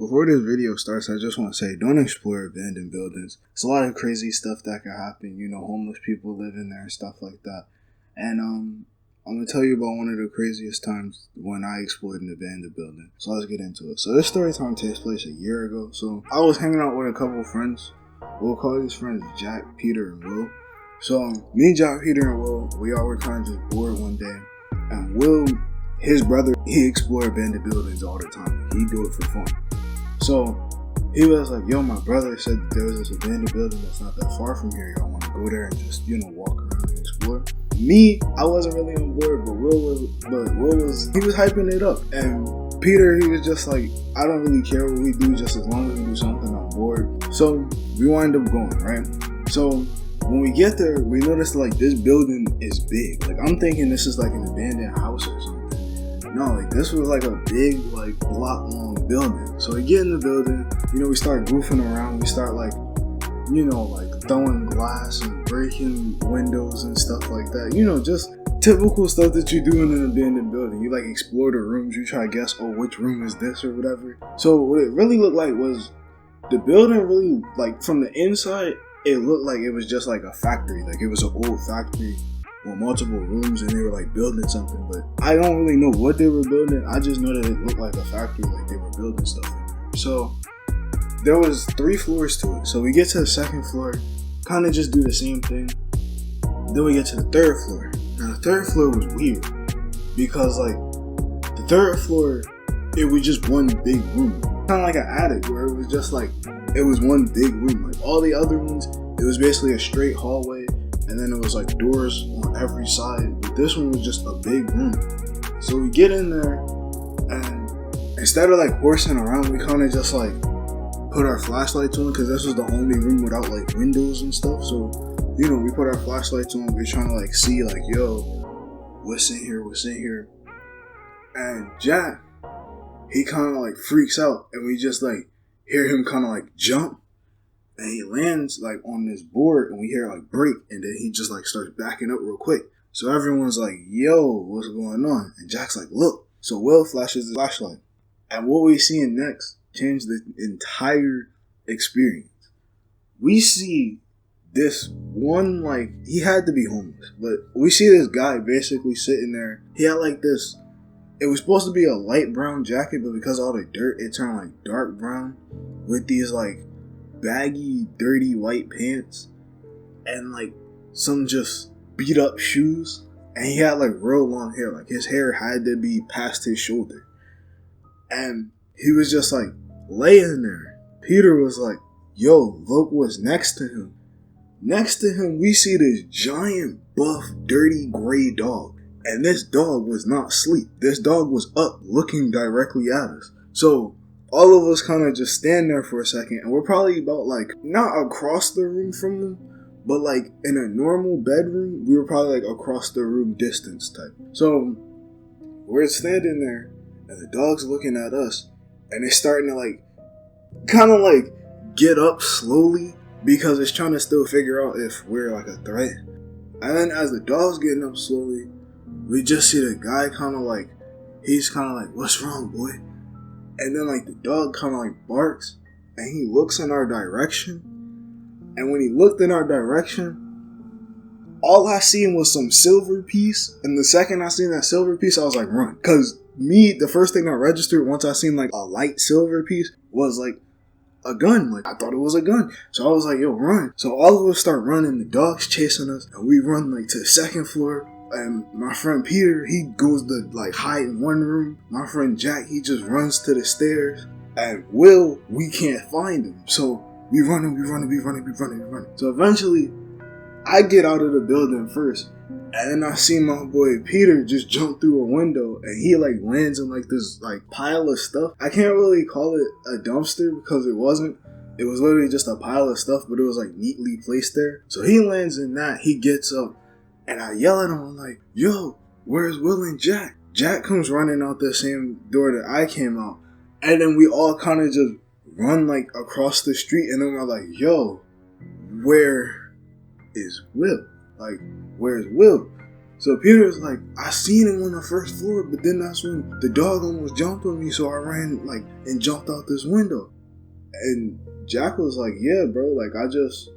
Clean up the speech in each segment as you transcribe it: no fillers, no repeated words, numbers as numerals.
Before this video starts, I just want to say, don't explore abandoned buildings. It's a lot of crazy stuff that can happen. Homeless people live in there and stuff like that. And I'm going to tell you about one of the craziest times when I explored an abandoned building. So let's get into it. So this story time takes place a year ago. So I was hanging out with a couple of friends. We'll call these friends Jack, Peter, and Will. So me, Jack, Peter, and Will, we all were kind of just bored one day. And Will, his brother, he explored abandoned buildings all the time. He'd do it for fun. So he was like, yo, my brother said there was this abandoned building that's not that far from here. Y'all want to go there and just, walk around and explore? Me, I wasn't really on board, but Will was hyping it up. And Peter, he was just like, I don't really care what we do, just as long as we do something, I'm bored. So we wind up going, right? So when we get there, we notice like this building is big. Like I'm thinking this is like an abandoned house or something. No, this was like a big, block long building. So we get in the building, we start goofing around. We start throwing glass and breaking windows and stuff like that. Just typical stuff that you do in an abandoned building. You explore the rooms. You try to guess, which room is this or whatever. So what it really looked like was the building really, from the inside, it looked like it was just like a factory. Like it was an old factory with multiple rooms and they were building something, but I don't really know what they were building. I just know that it looked like a factory, like they were building stuff in there. So there was 3 floors to it. So we get to the 2nd floor, kind of just do the same thing. Then we get to the 3rd floor. Now the 3rd floor was weird because the 3rd floor, it was just one big room, kind of like an attic where it was just it was one big room. All the other ones, it was basically a straight hallway. And then it was doors on every side. But this one was just a big room. So we get in there and instead of horsing around, we kind of just put our flashlights on because this was the only room without windows and stuff. So, we put our flashlights on. We're trying to see yo, what's in here? And Jack, he kind of freaks out and we just hear him kind of jump. And he lands on this board and we hear break, and then he just starts backing up real quick. So everyone's yo, what's going on? And Jack's look. So Will flashes his flashlight. And what we see next changed the entire experience. We see this one, he had to be homeless, but we see this guy basically sitting there. He had this, it was supposed to be a light brown jacket, but because of all the dirt, it turned dark brown with these baggy, dirty white pants and some just beat up shoes, and he had real long hair. His hair had to be past his shoulder, and he was just laying there. Peter was yo, look what's next to him. Next to him, we see this giant, buff, dirty gray dog, and this dog was not asleep. This dog was up looking directly at us. So all of us kind of just stand there for a second, and we're probably about not across the room from them, but in a normal bedroom, we were probably across the room distance type. So we're standing there, and the dog's looking at us, and it's starting to kind of get up slowly because it's trying to still figure out if we're a threat. And then as the dog's getting up slowly, we just see the guy kind of he's kind of what's wrong, boy? And then the dog kind of barks and he looks in our direction. And when he looked in our direction, all I seen was some silver piece. And the second I seen that silver piece, I was run. Cause the first thing I registered once I seen a light silver piece was a gun. I thought it was a gun. So I was yo, run. So all of us start running. The dog's chasing us and we run to the 2nd floor. And my friend Peter, he goes to hide in one room. My friend Jack, he just runs to the stairs. And Will, we can't find him. So we running. So eventually, I get out of the building first. And then I see my boy Peter just jump through a window. And he lands in this pile of stuff. I can't really call it a dumpster because it wasn't. It was literally just a pile of stuff, but it was neatly placed there. So he lands in that. He gets up. And I yell at him, I'm yo, where's Will and Jack? Jack comes running out the same door that I came out. And then we all kind of just run across the street. And then we're yo, where is Will? Where's Will? So Peter's like, I seen him on the first floor, but then that's when the dog almost jumped on me, so I ran like and jumped out this window. And Jack was like, yeah, bro, like I just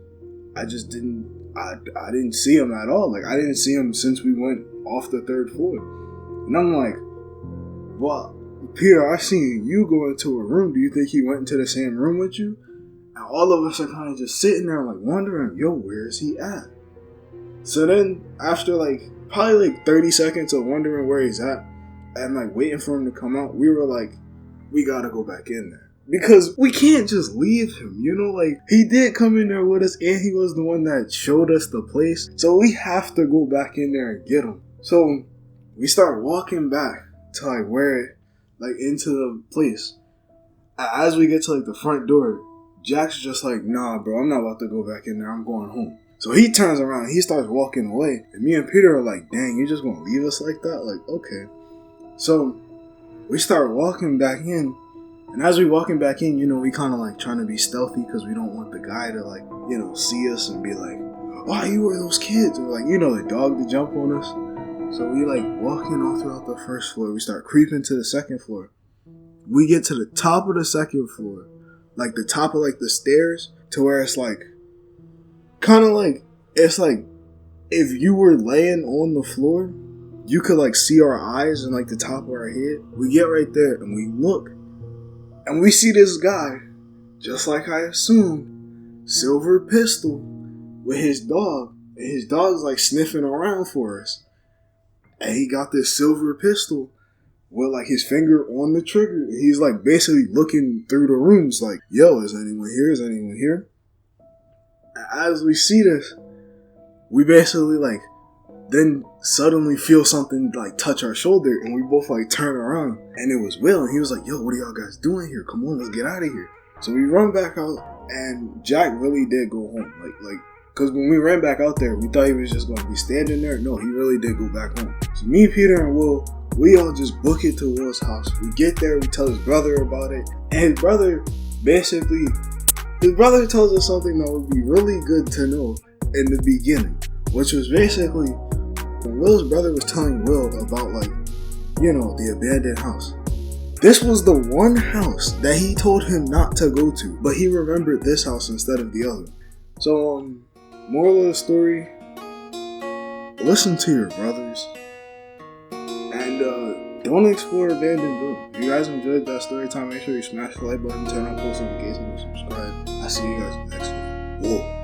didn't see him at all. Like I didn't see him since we went off the third floor. And I'm like, well, Peter, I seen you go into a room. Do you think he went into the same room with you? And all of us are kind of just sitting there like wondering, yo, where is he at? So then after like probably like 30 seconds of wondering where he's at and like waiting for him to come out, we were like, we gotta go back in there. Because we can't just leave him, you know, like he did come in there with us and he was the one that showed us the place. So we have to go back in there and get him. So we start walking back to like where, like into the place. As we get to like the front door, Jack's just like, nah, bro, I'm not about to go back in there. I'm going home. So he turns around, he starts walking away. And me and Peter are like, dang, you just gonna leave us like that? Like, okay. So we start walking back in. And as we walking back in, you know, we kind of like trying to be stealthy because we don't want the guy to like, you know, see us and be like, oh, you were those kids. Or like, you know, the dog to jump on us. So we like walking all throughout the first floor. We start creeping to the second floor. We get to the top of the second floor. Like the top of like the stairs to where it's like, kind of like, it's like if you were laying on the floor, you could like see our eyes and like the top of our head. We get right there and we look and we see this guy, just like I assumed, silver pistol with his dog, and his dog's like sniffing around for us. And he got this silver pistol with like his finger on the trigger. He's like basically looking through the rooms like, yo, is anyone here? Is anyone here? As we see this, we basically like then suddenly feel something like touch our shoulder, and we both like turn around, and it was Will, and he was like, yo, what are y'all guys doing here? Come on, let's get out of here. So we run back out, and Jack really did go home. Like because when we ran back out there, we thought he was just going to be standing there. No, he really did go back home. So me, Peter, and Will, we all just book it to Will's house. We get there, we tell his brother about it, and his brother tells us something that would be really good to know in the beginning, which was basically when Will's brother was telling Will about like, you know, the abandoned house. This was the one house that he told him not to go to, but he remembered this house instead of the other. So, moral of the story, listen to your brothers and don't explore abandoned buildings. If you guys enjoyed that story time, make sure you smash the like button, turn on post notifications, and subscribe. I'll see you guys next week. Whoa.